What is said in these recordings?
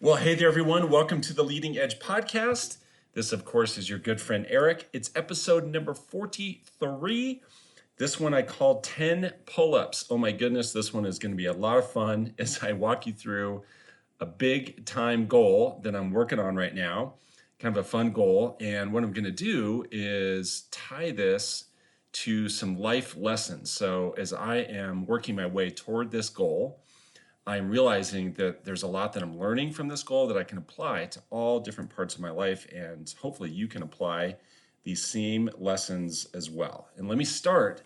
Well, hey there, everyone. Welcome to the Leading Edge podcast. This, of course, is your good friend Eric. It's episode number 43. This one I called 10 pull-ups. Oh my goodness, this one is going to be a lot of fun as I walk you through a big time goal that I'm working on right now. Kind of a fun goal. And what I'm going to do is tie this to some life lessons. So as I am working my way toward this goal, I'm realizing that there's a lot that I'm learning from this goal that I can apply to all different parts of my life, and hopefully you can apply these same lessons as well. And let me start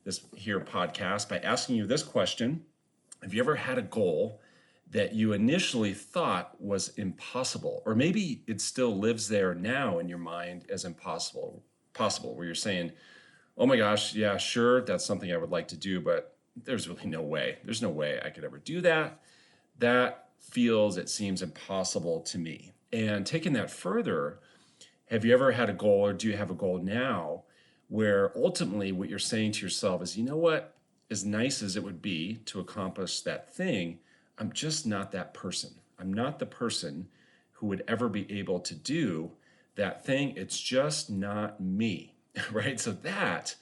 this here podcast by asking you this question. Have you ever had a goal that you initially thought was impossible, or maybe it still lives there now in your mind as impossible, where you're saying, oh my gosh, yeah, sure, that's something I would like to do, but there's really no way. There's no way I could ever do that. It seems impossible to me. And taking that further, have you ever had a goal, or do you have a goal now where ultimately what you're saying to yourself is, you know what, as nice as it would be to accomplish that thing, I'm just not that person. I'm not the person who would ever be able to do that thing. It's just not me, right? So that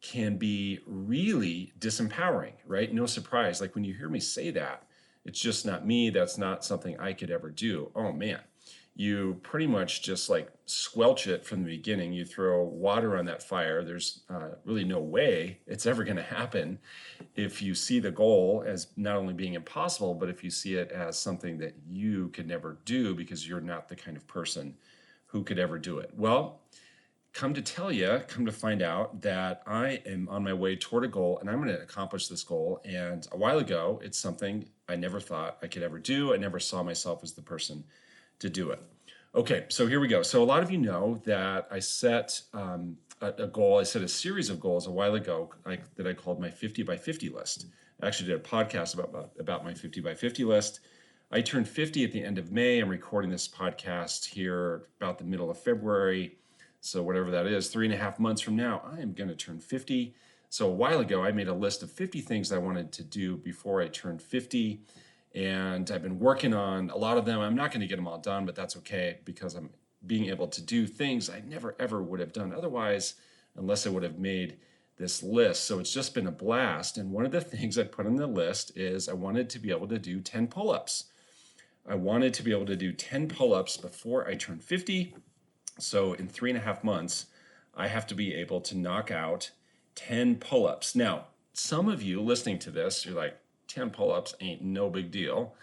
can be really disempowering, right? No surprise. Like when you hear me say that, it's just not me. That's not something I could ever do. Oh man, you pretty much just like squelch it from the beginning. You throw water on that fire. There's really no way it's ever going to happen if you see the goal as not only being impossible, but if you see it as something that you could never do because you're not the kind of person who could ever do it. Well, come to find out that I am on my way toward a goal and I'm going to accomplish this goal. And a while ago, it's something I never thought I could ever do. I never saw myself as the person to do it. Okay, so here we go. So a lot of you know that I set a goal. I set a series of goals a while ago that I called my 50 by 50 list. I actually did a podcast about my 50 by 50 list. I turned 50 at the end of May. I'm recording this podcast here about the middle of February. So whatever that is, 3.5 months from now, I am going to turn 50. So a while ago, I made a list of 50 things I wanted to do before I turned 50. And I've been working on a lot of them. I'm not going to get them all done, but that's okay because I'm being able to do things I never, ever would have done otherwise, unless I would have made this list. So it's just been a blast. And one of the things I put on the list is I wanted to be able to do 10 pull-ups. I wanted to be able to do 10 pull-ups before I turned 50. So in 3.5 months, I have to be able to knock out 10 pull-ups. Now, some of you listening to this, you're like, 10 pull-ups ain't no big deal.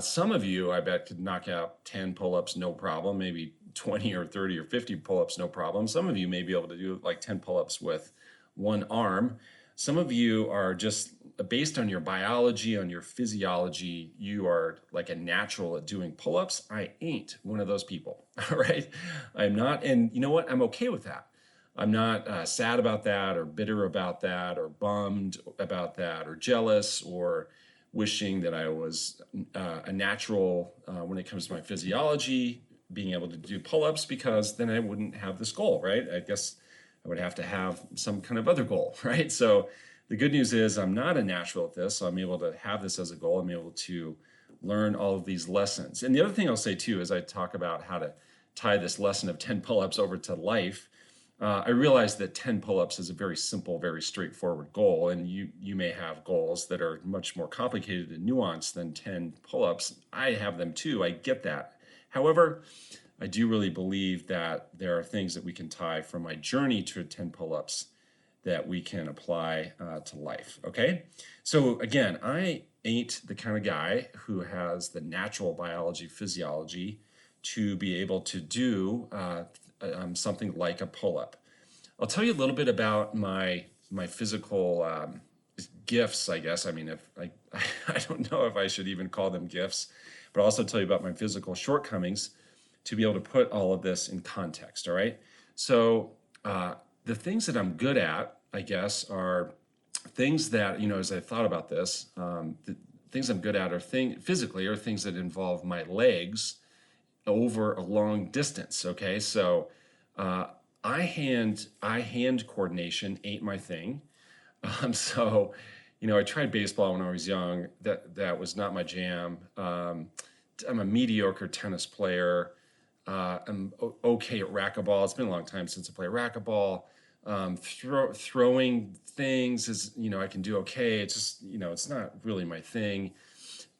Some of you, I bet, could knock out 10 pull-ups no problem, maybe 20 or 30 or 50 pull-ups no problem. Some of you may be able to do like 10 pull-ups with one arm. Some of you are just based on your biology, on your physiology, you are like a natural at doing pull-ups. I ain't one of those people, all right? I'm not, and you know what? I'm okay with that. I'm not sad about that or bitter about that or bummed about that or jealous or wishing that I was a natural when it comes to my physiology, being able to do pull-ups, because then I wouldn't have this goal, right? I guess I would have to have some kind of other goal, right? So the good news is I'm not a natural at this, so I'm able to have this as a goal. I'm able to learn all of these lessons. And the other thing I'll say too, is I talk about how to tie this lesson of 10 pull-ups over to life. I realize that 10 pull-ups is a very simple, very straightforward goal, and you may have goals that are much more complicated and nuanced than 10 pull-ups. I have them too, I get that. However, I do really believe that there are things that we can tie from my journey to 10 pull-ups that we can apply to life, okay? So again, I ain't the kind of guy who has the natural biology, physiology to be able to do something like a pull-up. I'll tell you a little bit about my physical gifts, I guess. I mean, if I don't know if I should even call them gifts, but I'll also tell you about my physical shortcomings to be able to put all of this in context, all right? So the things that I'm good at, I guess, are things that, as I thought about this, the things I'm good at are physically are things that involve my legs over a long distance, okay? So eye-hand coordination ain't my thing. So, I tried baseball when I was young. That was not my jam. I'm a mediocre tennis player. I'm okay at racquetball. It's been a long time since I played racquetball. Throwing things is, I can do okay. It's just, it's not really my thing.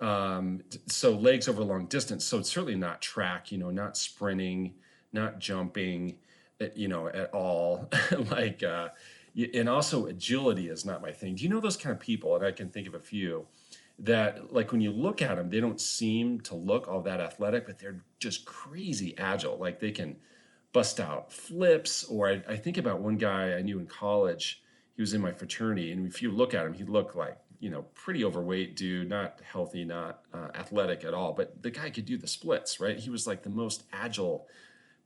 So legs over long distance. So it's certainly not track, not sprinting, not jumping, at all. like, and also agility is not my thing. Do you know those kind of people? And I can think of a few that, like, when you look at them, they don't seem to look all that athletic, but they're just crazy agile. Like they can bust out flips. Or I think about one guy I knew in college. He was in my fraternity, and if you look at him, he looked like, pretty overweight dude, not healthy, not athletic at all. But the guy could do the splits, right? He was like the most agile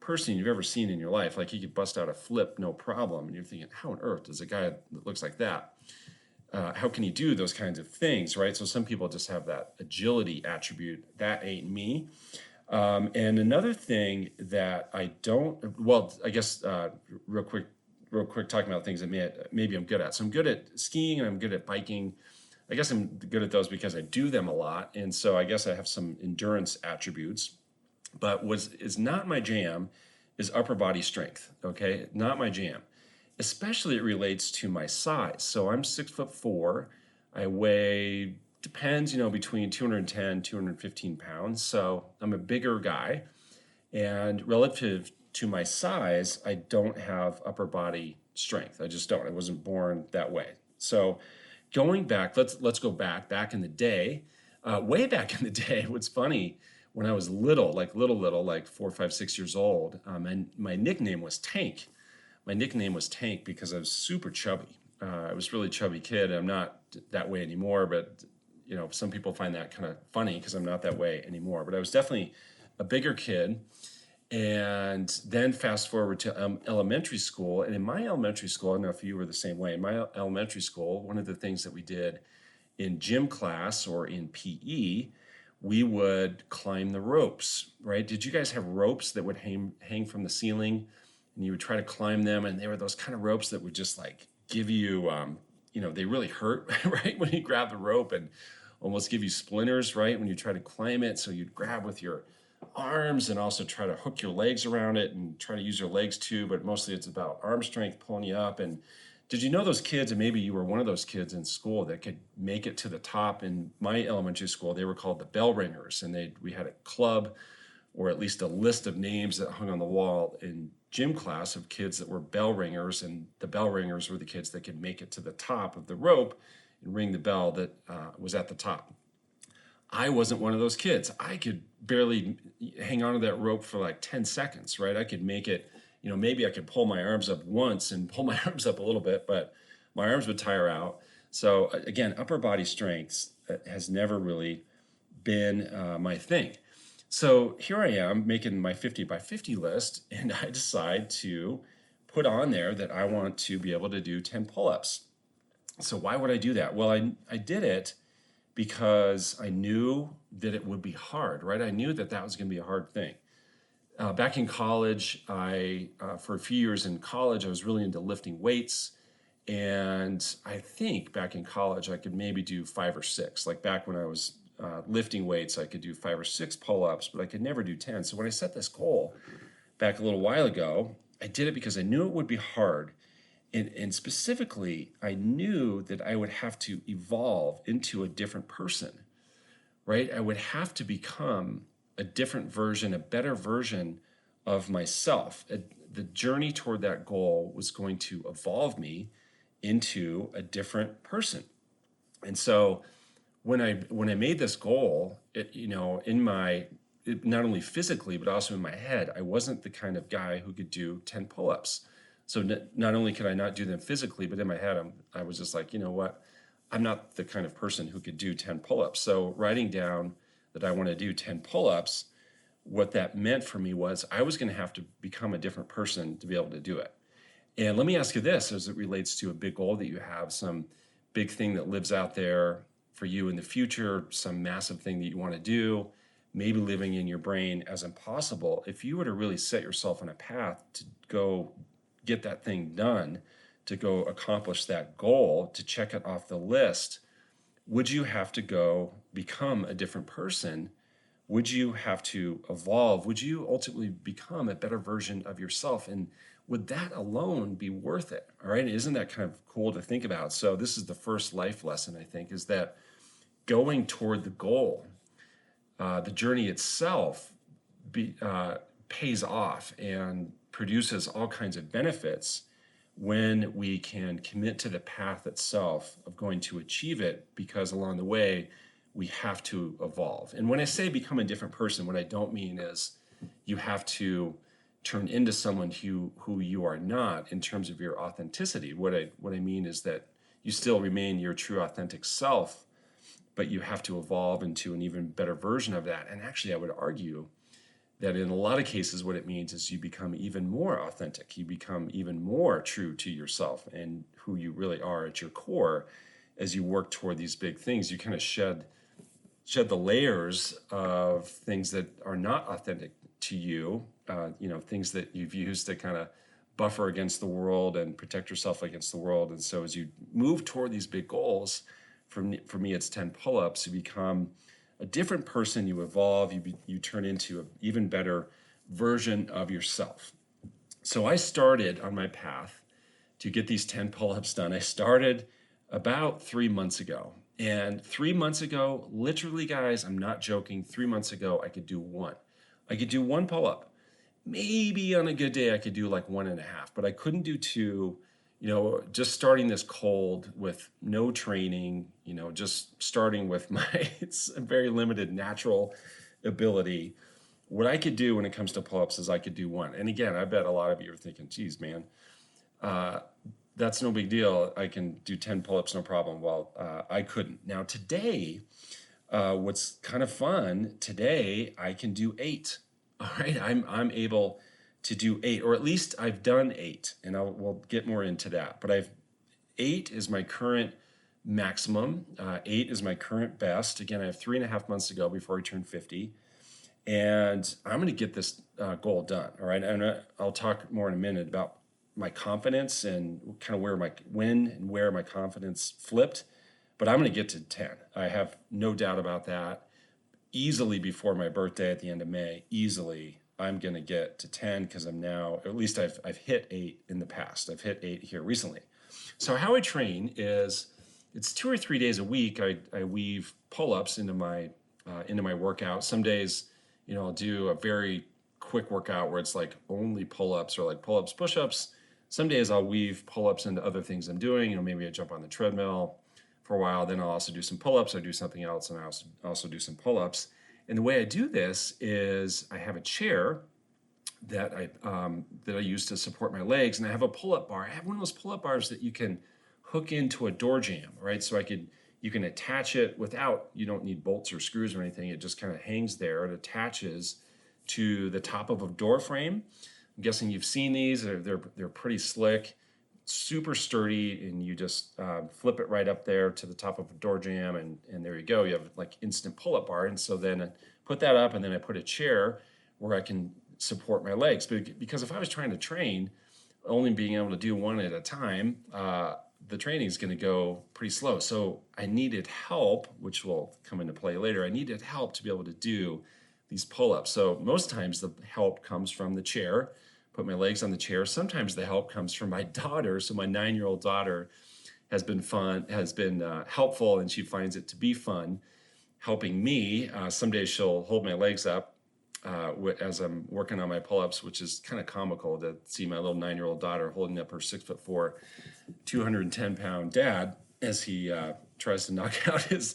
person you've ever seen in your life. Like he could bust out a flip, no problem. And you're thinking, how on earth does a guy that looks like that? How can he do those kinds of things, right? So some people just have that agility attribute. That ain't me. And another thing that I don't, well, I guess real quick, talking about things that maybe I'm good at. So I'm good at skiing and I'm good at biking. I guess I'm good at those because I do them a lot. And so I guess I have some endurance attributes. But what is not my jam is upper body strength, okay? Not my jam. Especially it relates to my size. So I'm 6'4". I weigh, depends, between 210, 215 pounds. So I'm a bigger guy. And relative to my size, I don't have upper body strength. I just don't. I wasn't born that way. So going back, let's go back in the day, way back in the day. What's funny, when I was little, like little, like 4, 5, 6 years old, and my nickname was Tank. My nickname was Tank because I was super chubby. I was a really chubby kid. I'm not that way anymore, but some people find that kind of funny because I'm not that way anymore. But I was definitely a bigger kid. And then fast forward to elementary school. And in my elementary school, I don't know if you were the same way. In my elementary school, one of the things that we did in gym class or in PE, we would climb the ropes, right? Did you guys have ropes that would hang from the ceiling, and you would try to climb them? And they were those kind of ropes that would just like give you, they really hurt, right? When you grab the rope, and almost give you splinters, right? When you try to climb it. So you'd grab with your arms and also try to hook your legs around it and try to use your legs too, but mostly it's about arm strength pulling you up. And did you know those kids, and maybe you were one of those kids in school that could make it to the top? In my elementary school, they were called the bell ringers, and we had a club, or at least a list of names that hung on the wall in gym class of kids that were bell ringers, and the bell ringers were the kids that could make it to the top of the rope and ring the bell that was at the top. I wasn't one of those kids. I could barely hang on to that rope for like 10 seconds, right? I could make it, maybe I could pull my arms up once and pull my arms up a little bit, but my arms would tire out. So again, upper body strength has never really been my thing. So here I am making my 50 by 50 list, and I decide to put on there that I want to be able to do 10 pull-ups. So why would I do that? Well, I did it because I knew that it would be hard, right? I knew that was going to be a hard thing. Back in college, for a few years in college, I was really into lifting weights. And I think back in college, I could maybe do 5 or 6. Like back when I was lifting weights, I could do 5 or 6 pull-ups, but I could never do 10. So when I set this goal back a little while ago, I did it because I knew it would be hard. And specifically, I knew that I would have to evolve into a different person, right? I would have to become a different version, a better version of myself. The journey toward that goal was going to evolve me into a different person. And so when I made this goal, not only physically, but also in my head, I wasn't the kind of guy who could do 10 pull-ups. So not only could I not do them physically, but in my head, I was just like, you know what? I'm not the kind of person who could do 10 pull-ups. So writing down that I want to do 10 pull-ups, what that meant for me was I was going to have to become a different person to be able to do it. And let me ask you this, as it relates to a big goal that you have, some big thing that lives out there for you in the future, some massive thing that you want to do, maybe living in your brain as impossible. If you were to really set yourself on a path to go get that thing done, to go accomplish that goal, to check it off the list, would you have to go become a different person would you have to evolve? Would you ultimately become a better version of yourself? And would that alone be worth it? All right. Isn't that kind of cool to think about? So this is the first life lesson, I think, is that going toward the goal, the journey itself pays off and produces all kinds of benefits when we can commit to the path itself of going to achieve it, because along the way, we have to evolve. And when I say become a different person, what I don't mean is you have to turn into someone who you are not in terms of your authenticity. What I mean is that you still remain your true authentic self, but you have to evolve into an even better version of that. And actually, I would argue that in a lot of cases, what it means is you become even more authentic. You become even more true to yourself and who you really are at your core as you work toward these big things. You kind of shed the layers of things that are not authentic to you, things that you've used to kind of buffer against the world and protect yourself against the world. And so as you move toward these big goals, for me, it's 10 pull-ups, you become a different person, you evolve, you turn into an even better version of yourself. So I started on my path to get these 10 pull-ups done. I started about 3 months ago. And 3 months ago, literally, guys, I'm not joking, 3 months ago, I could do one. I could do one pull-up. Maybe on a good day, I could do like 1.5, but I couldn't do two. Just starting this cold with no training, just starting with my it's a very limited natural ability. What I could do when it comes to pull-ups is I could do one. And again, I bet a lot of you are thinking, geez, man, that's no big deal. I can do 10 pull-ups, no problem. Well, I couldn't. Now today, what's kind of fun, today I can do 8. All right, I'm able to do 8, or at least I've done 8, and we'll get more into that. But 8 is my current maximum. 8 is my current best. Again, I have 3.5 months to go before I turn 50, and I'm going to get this goal done. All right, and I'll talk more in a minute about my confidence and kind of where my confidence flipped. But I'm going to get to 10. I have no doubt about that. Easily before my birthday at the end of May, easily I'm going to get to 10, because I'm now, at least I've hit 8 in the past. I've hit 8 here recently. So how I train is it's 2 or 3 days a week. I weave pull-ups into my workout. Some days, I'll do a very quick workout where it's like only pull-ups or like pull-ups, push-ups. Some days I'll weave pull-ups into other things I'm doing. Maybe I jump on the treadmill for a while. Then I'll also do some pull-ups. I do something else, and I also do some pull-ups. And the way I do this is I have a chair that I use to support my legs, and I have a pull-up bar. I have one of those pull-up bars that you can hook into a door jamb, right? So you can attach it you don't need bolts or screws or anything. It just kind of hangs there. It attaches to the top of a door frame. I'm guessing you've seen these. They're pretty slick, super sturdy, and you just flip it right up there to the top of a door jamb, and there you go. You have like instant pull-up bar. And so then I put that up, and then I put a chair where I can support my legs. Because if I was trying to train, only being able to do one at a time, the training is going to go pretty slow. So I needed help, which will come into play later. I needed help to be able to do these pull-ups. So most times the help comes from the chair. Put my legs on the chair. Sometimes the help comes from my daughter. So my 9-year-old daughter has been helpful, and she finds it to be fun helping me. Some days she'll hold my legs up as I'm working on my pull-ups, which is kind of comical to see my little 9-year-old daughter holding up her 6'4", 210-pound dad as he tries to knock out his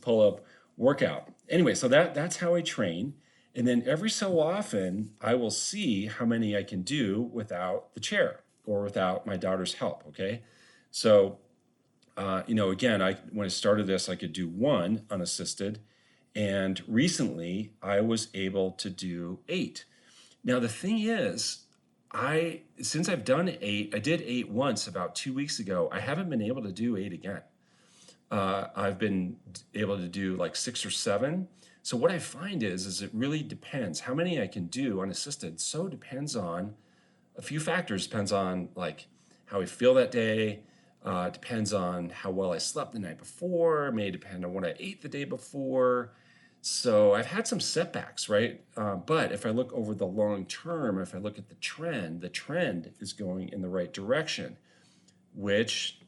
pull-up workout. Anyway, so that's how I train. And then every so often, I will see how many I can do without the chair or without my daughter's help, okay? So, again, when I started this, I could do 1 unassisted. And recently, I was able to do 8. Now, the thing is, since I've done 8, I did 8 once about 2 weeks ago. I haven't been able to do 8 again. I've been able to do like 6 or 7. So what I find is it really depends how many I can do unassisted. So it depends on a few factors. Depends on like how I feel that day. Depends on how well I slept the night before. May depend on what I ate the day before. So I've had some setbacks, right? But if I look over the long term, if I look at the trend is going in the right direction, which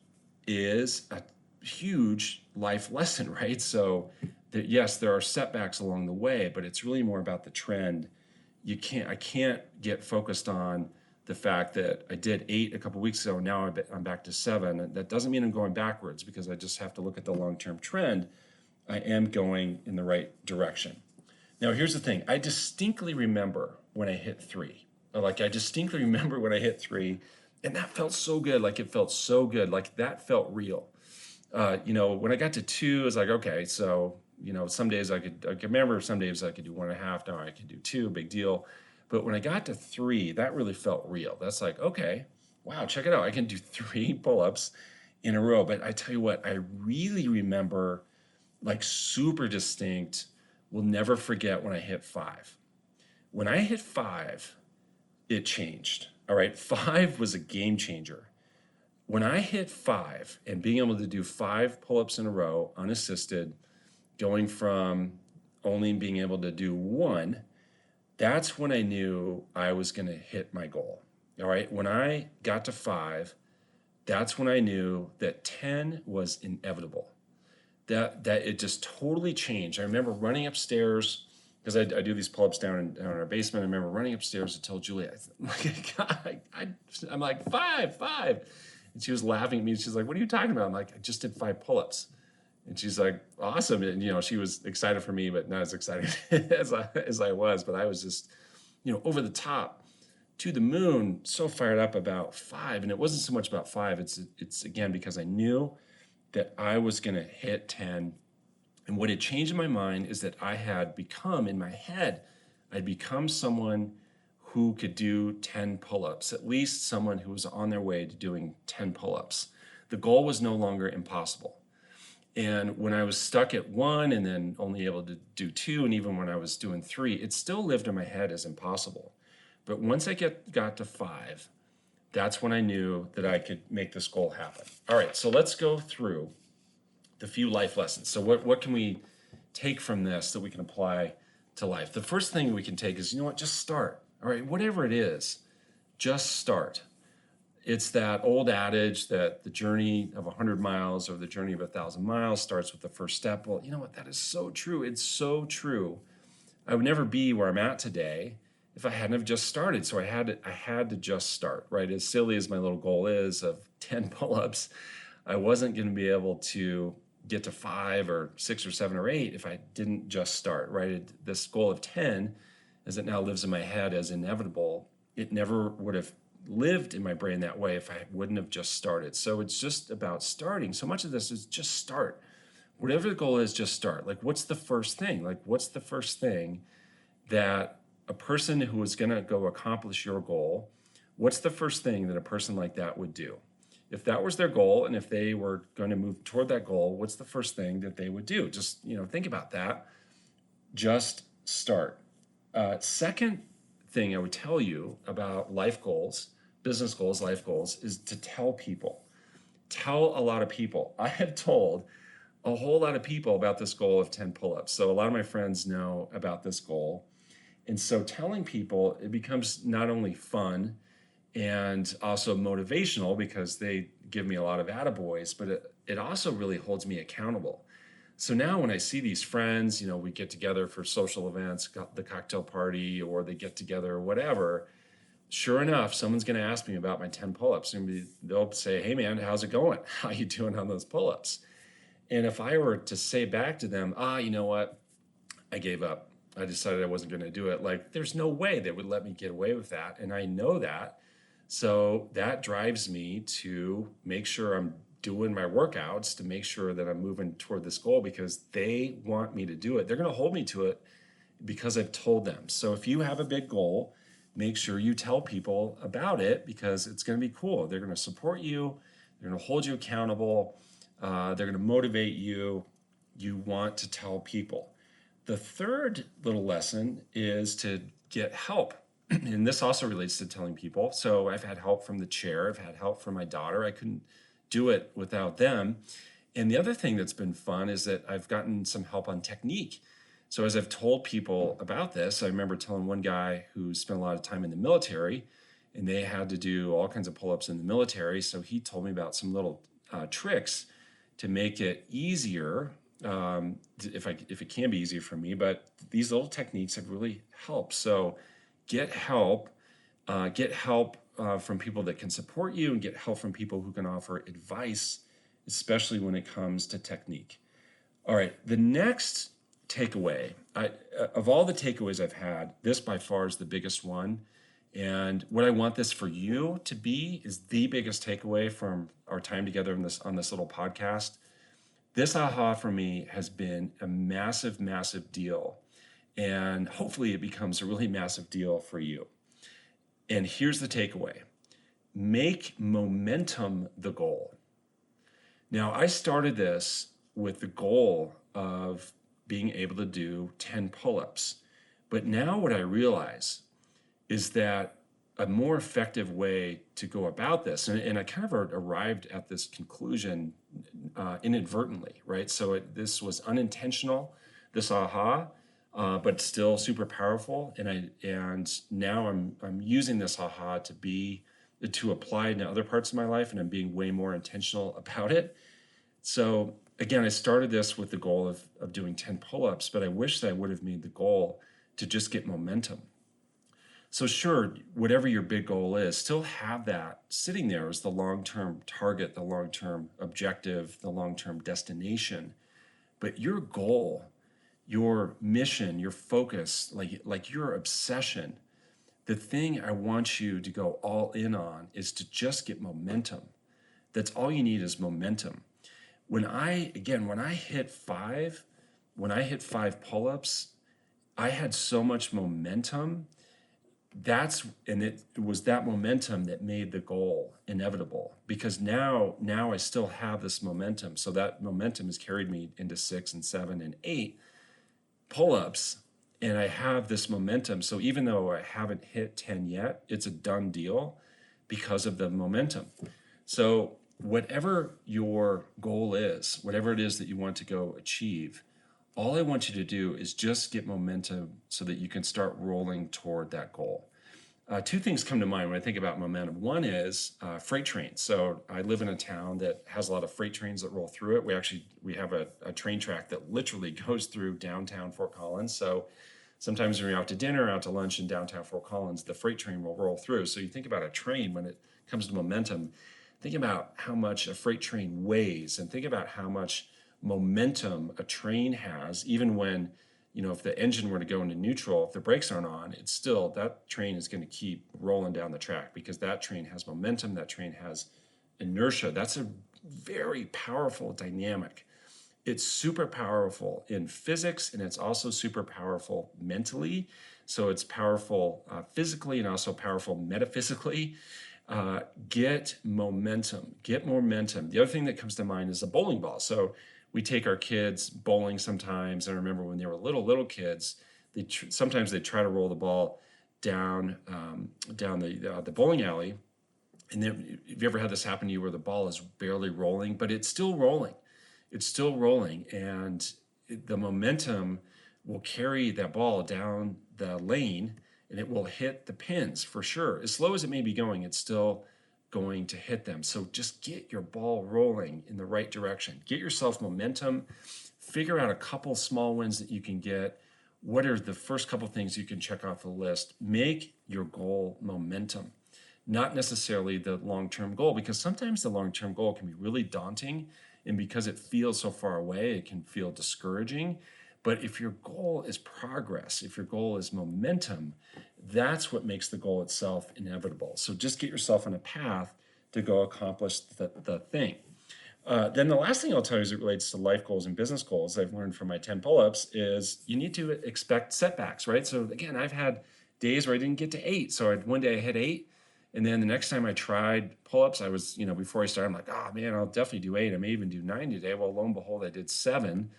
is a huge life lesson, right? So that yes, there are setbacks along the way, but it's really more about the trend. I can't get focused on the fact that I did 8 a couple weeks ago. Now I'm back to 7. That doesn't mean I'm going backwards, because I just have to look at the long-term trend. I am going in the right direction. Now, here's the thing. I distinctly remember when I hit 3. Like, I distinctly remember when I hit 3, and that felt so good. Like, it felt so good. Like, that felt real. When I got to 2, it's like, okay, so, some days I could remember, some days I could do 1.5. Now I could do 2, big deal. But when I got to 3, that really felt real. That's like, okay, wow, check it out. I can do 3 pull-ups in a row. But I tell you what, I really remember, like, super distinct, will never forget when I hit 5. When I hit 5, it changed. All right. 5 was a game changer. When I hit 5 and being able to do 5 pull-ups in a row, unassisted, going from only being able to do 1, that's when I knew I was going to hit my goal. All right. When I got to 5, that's when I knew that 10 was inevitable. That it just totally changed. I remember running upstairs, because I do these pull-ups down in our basement. I remember running upstairs to tell Julia, I'm like, 5, 5. And she was laughing at me. She's like, what are you talking about? I'm like, I just did 5 pull-ups. And she's like, awesome. And, she was excited for me, but not as excited as I was. But I was just, over the top, to the moon, so fired up about 5. And it wasn't so much about 5. It's again, because I knew that I was going to hit 10. And what had changed in my mind is that I had become, in my head, I'd become someone who could do 10 pull-ups, at least someone who was on their way to doing 10 pull-ups. The goal was no longer impossible. And when I was stuck at 1 and then only able to do 2, and even when I was doing 3, it still lived in my head as impossible. But once I got to 5, that's when I knew that I could make this goal happen. All right, so let's go through the few life lessons. So what can we take from this that we can apply to life? The first thing we can take is, just start. All right, whatever it is, just start. It's that old adage that the journey of 100 miles or the journey of 1,000 miles starts with the first step. Well, you know what? That is so true. It's so true. I would never be where I'm at today if I hadn't have just started. So I had to just start, right? As silly as my little goal is of 10 pull-ups, I wasn't going to be able to get to 5 or 6 or 7 or 8 if I didn't just start, right? This goal of 10, as it now lives in my head as inevitable, it never would have lived in my brain that way if I wouldn't have just started. So it's just about starting. So much of this is just start. Whatever the goal is, just start. Like, what's the first thing? Like, what's the first thing that a person who is going to go accomplish your goal, what's the first thing that a person like that would do? If that was their goal, and if they were going to move toward that goal, what's the first thing that they would do? Just, think about that. Just start. Second thing I would tell you about life goals, business goals, life goals, is to tell people. Tell a lot of people. I have told a whole lot of people about this goal of 10 pull-ups. So a lot of my friends know about this goal. And so telling people, it becomes not only fun and also motivational, because they give me a lot of attaboys, but it also really holds me accountable. So now when I see these friends, we get together for social events, the cocktail party, or they get together or whatever, sure enough, someone's going to ask me about my 10 pull-ups. And they'll say, hey man, how's it going? How you doing on those pull-ups? And if I were to say back to them, you know what? I gave up. I decided I wasn't going to do it. Like, there's no way they would let me get away with that. And I know that. So that drives me to make sure I'm doing my workouts, to make sure that I'm moving toward this goal, because they want me to do it. They're going to hold me to it because I've told them. So if you have a big goal, make sure you tell people about it, because it's going to be cool. They're going to support you. They're going to hold you accountable. They're going to motivate you. You want to tell people. The third little lesson is to get help. And this also relates to telling people. So I've had help from the chair. I've had help from my daughter. I couldn't do it without them. And the other thing that's been fun is that I've gotten some help on technique. So as I've told people about this, I remember telling one guy who spent a lot of time in the military, and they had to do all kinds of pull-ups in the military. So he told me about some little tricks to make it easier, if it can be easier for me. But these little techniques have really helped. So get help, from people that can support you, and get help from people who can offer advice, especially when it comes to technique. All right, the next takeaway, of all the takeaways I've had, this by far is the biggest one. And what I want this for you to be is the biggest takeaway from our time together on this little podcast. This aha for me has been a massive, massive deal. And hopefully it becomes a really massive deal for you. And here's the takeaway: make momentum the goal. Now, I started this with the goal of being able to do 10 pull-ups. But now what I realize is that a more effective way to go about this, and I kind of arrived at this conclusion inadvertently, right? So this was unintentional, this aha, but still super powerful. And now I'm using this aha to apply in other parts of my life, and I'm being way more intentional about it. So again, I started this with the goal of doing 10 pull-ups, but I wish that I would have made the goal to just get momentum. So sure, whatever your big goal is, still have that sitting there as the long-term target, the long-term objective, the long-term destination. But your goal, your mission, your focus, like your obsession, the thing I want you to go all in on is to just get momentum. That's all you need is momentum. When I hit five pull-ups, I had so much momentum. It was that momentum that made the goal inevitable, because now I still have this momentum. So that momentum has carried me into 6 and 7 and 8 pull-ups, and I have this momentum. So even though I haven't hit 10 yet, it's a done deal because of the momentum. So whatever your goal is, whatever it is that you want to go achieve, all I want you to do is just get momentum so that you can start rolling toward that goal. Two things come to mind when I think about momentum. One is freight trains. So I live in a town that has a lot of freight trains that roll through it. We have a train track that literally goes through downtown Fort Collins. So sometimes when you're out to dinner, out to lunch in downtown Fort Collins, the freight train will roll through. So you think about a train when it comes to momentum. Think about how much a freight train weighs, and think about how much momentum a train has, even when, if the engine were to go into neutral, if the brakes aren't on, it's still, that train is going to keep rolling down the track because that train has momentum, that train has inertia. That's a very powerful dynamic. It's super powerful in physics, and it's also super powerful mentally. So it's powerful physically and also powerful metaphysically. Get momentum. The other thing that comes to mind is a bowling ball. So we take our kids bowling sometimes. I remember when they were little kids, sometimes they try to roll the ball down the bowling alley. And then, have you ever had this happen to you where the ball is barely rolling, but it's still rolling? It's still rolling, and the momentum will carry that ball down the lane, and it will hit the pins for sure. As slow as it may be going, it's still going to hit them. So just get your ball rolling in the right direction. Get yourself momentum. Figure out a couple small wins that you can get. What are the first couple things you can check off the list? Make your goal momentum, not necessarily the long-term goal, because sometimes the long-term goal can be really daunting, and because it feels so far away, it can feel discouraging. But if your goal is progress, if your goal is momentum, that's what makes the goal itself inevitable. So just get yourself on a path to go accomplish the thing. Then the last thing I'll tell you as it relates to life goals and business goals I've learned from my 10 pull-ups is you need to expect setbacks, right? So again, I've had days where I didn't get to 8. So one day I hit 8. And then the next time I tried pull-ups, I was, before I started, I'm like, oh man, I'll definitely do 8. I may even do 9 today. Well, lo and behold, I did 7.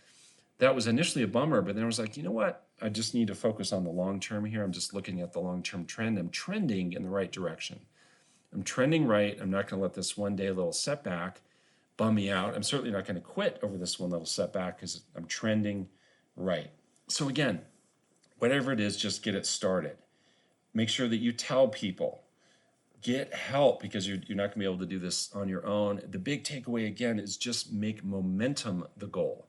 That was initially a bummer, but then I was like, you know what? I just need to focus on the long term here. I'm just looking at the long-term trend. I'm trending in the right direction. I'm trending right. I'm not going to let this one day little setback bum me out. I'm certainly not going to quit over this one little setback because I'm trending right. So again, whatever it is, just get it started. Make sure that you tell people. Get help, because you're not going to be able to do this on your own. The big takeaway, again, is just make momentum the goal.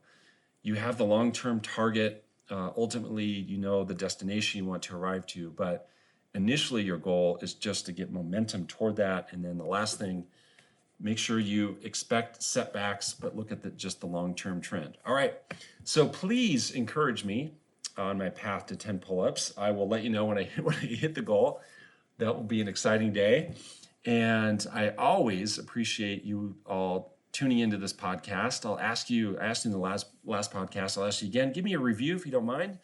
You have the long-term target. Ultimately, you know the destination you want to arrive to, but initially your goal is just to get momentum toward that. And then the last thing, make sure you expect setbacks, but look at just the long-term trend. All right, so please encourage me on my path to 10 pull-ups. I will let you know when I hit the goal. That will be an exciting day. And I always appreciate you all tuning into this podcast. I asked you in the last podcast, I'll ask you again, give me a review if you don't mind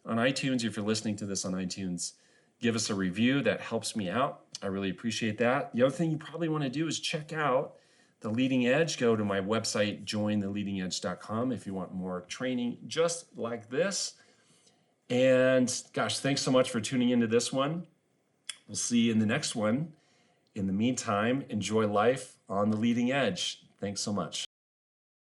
on iTunes. If you're listening to this on iTunes, give us a review. That helps me out. I really appreciate that. The other thing you probably want to do is check out The Leading Edge. Go to my website, jointheleadingedge.com, if you want more training just like this. And gosh, thanks so much for tuning into this one. We'll see you in the next one. In the meantime, enjoy life on the leading edge. Thanks so much.